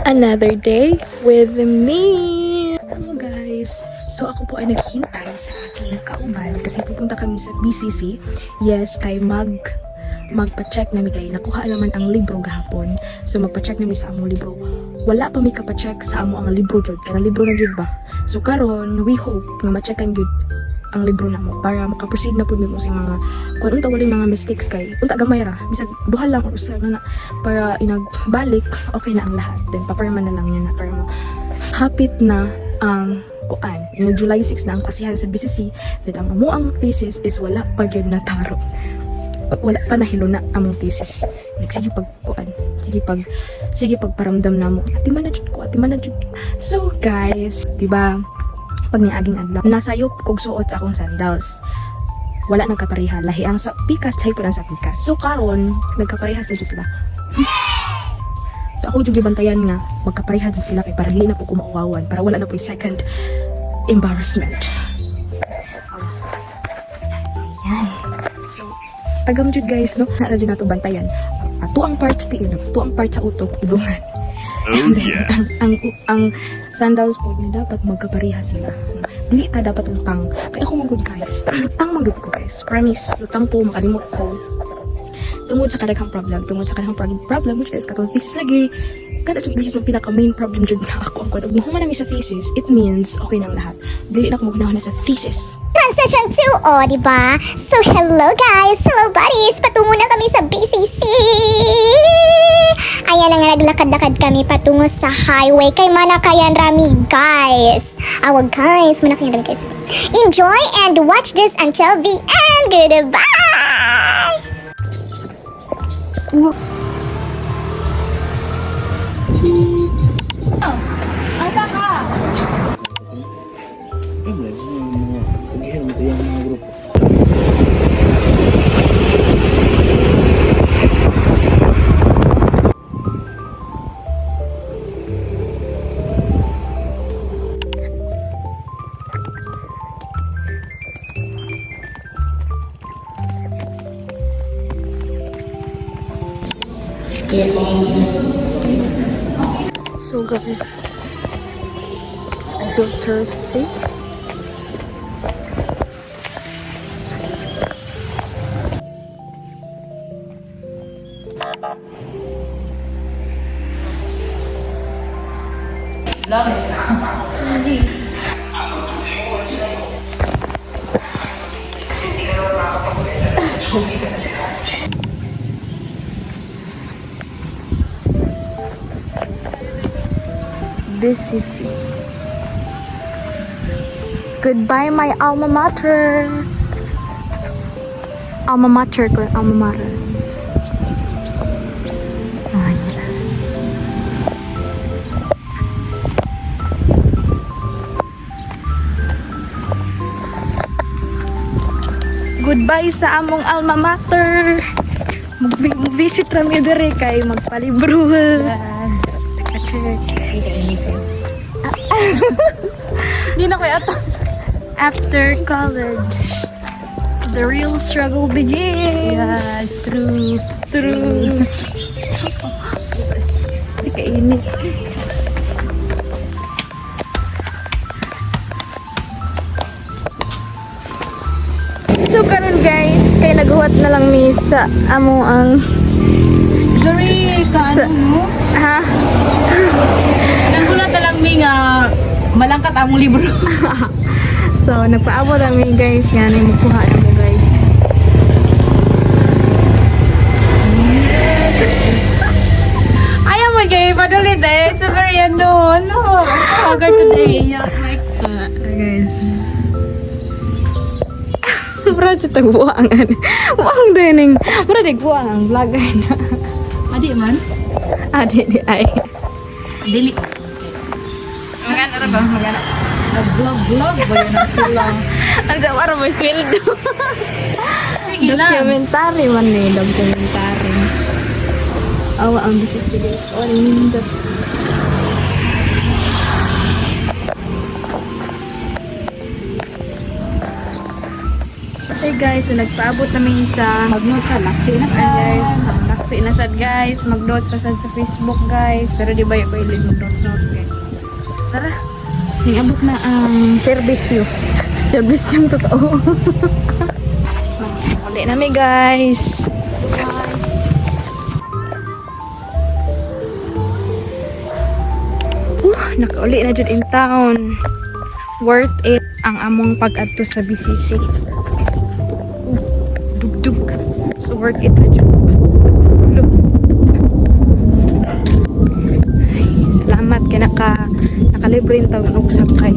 Another day with me. Hello guys. So ako po ay naghihintay sa aking kauban kasi pupunta kami sa BCC. Yes, kay magpa-check namin kay nakuha naman ang libro gahapon. So magpa-check namin sa among libro. Wala pa mi ka-check sa amo ang libro jud. Kaya libro na jud ba. So karon we hope nga ma-checkan jud ang libro namo para maka-proceed na pud mi sa mga kung unta wala mga mistakes kay unta gamay ra bisag duha lang or usa na para inagbalik okay na ang lahat then paperman na lang niya na para mo hapit na ang kuan yung July 6 na ang kasihan sa BCC then ang amuang thesis is wala pa gyud nataro wala pa nahilo na among thesis sige pag kuan sige pag paramdam namo ati man na jud so guys diba pag niaging adlaw nasayop kog suot sa akong sandals wala nagkapareha lahi ang sa pikas lahi po lang sa pikas so karon nagkaparehas na jud sila so ako jud gibantayan nga magkapareha jud sila kay para dili na po kumauwawan para wala na po second embarrassment ayan so tagam jud guys no na jud nato bantayan ato ang part sa tiil ato ang part sa utok idungan and then ang sandals po na dapat magkapareha sila. Dili ta dapat lutang. Kaya ako magud guys. Lutang magud ko guys. Promise. Lutang po makalimot ko. Tungod sa kadaghang problem which is katong thesis lagi. Kada jud thesis ang pinaka main problem jud na ako. Kung mo man sa thesis, it means okay nang lahat. Dili na ko magnaw na sa thesis. Transition 2, diba? So, hello guys! Hello buddies! Patungo na kami sa BCC! Ayan na nga, naglakad-lakad kami patungo sa highway kay Manakayan Rami, guys! Awag guys, Manakayan Rami guys. Enjoy and watch this until the end! Goodbye! Asa ka? Yung mga grupo. So guys, I feel thirsty. BCC. Goodbye, my alma mater. Alma mater ko, alma mater. Goodbye sa among alma mater. Mag-visit rami dire kay magpalibro. Check. Hindi na kaya ito. After college, the real struggle begins. Yes, true. Hindi kainit. So karon guys, kay naghuwat na lang mi sa amo ang Sorry, sa, mo? ha? Nagula talang mi nga malangkat among libro. So nagpaabot kami guys nga na magkuha na mo guys. Ayaw mo kayo, padulit eh. It's a very no. Haggard today. Yeah, like, Guys. Mura sa tagbuangan. Buang dining. Mura nagbuang ang vlogger na. adi man? Di ay. Dili. Magana ra ba? Magana. Nag-vlog ba yun ang sila? Ang para may sweldo. Sige lang. Documentary man eh. Documentary. Awa ang BCC guys. Hey guys, so nagpaabot namin sa Magno ka, laksi na sa. guys. Kasi nasad guys, mag-notes nasad sa Facebook guys. Pero di ba yung mag-notes guys. Tara, nangabot na ang service yun. Service yung totoo. Uli na mi guys. Nakauli na dyan in town. Worth it ang among pag-adto sa BCC. Dugdug. So worth it na dyan. Look. Ay, salamat kaya nakalibre yung tawag ng sakay.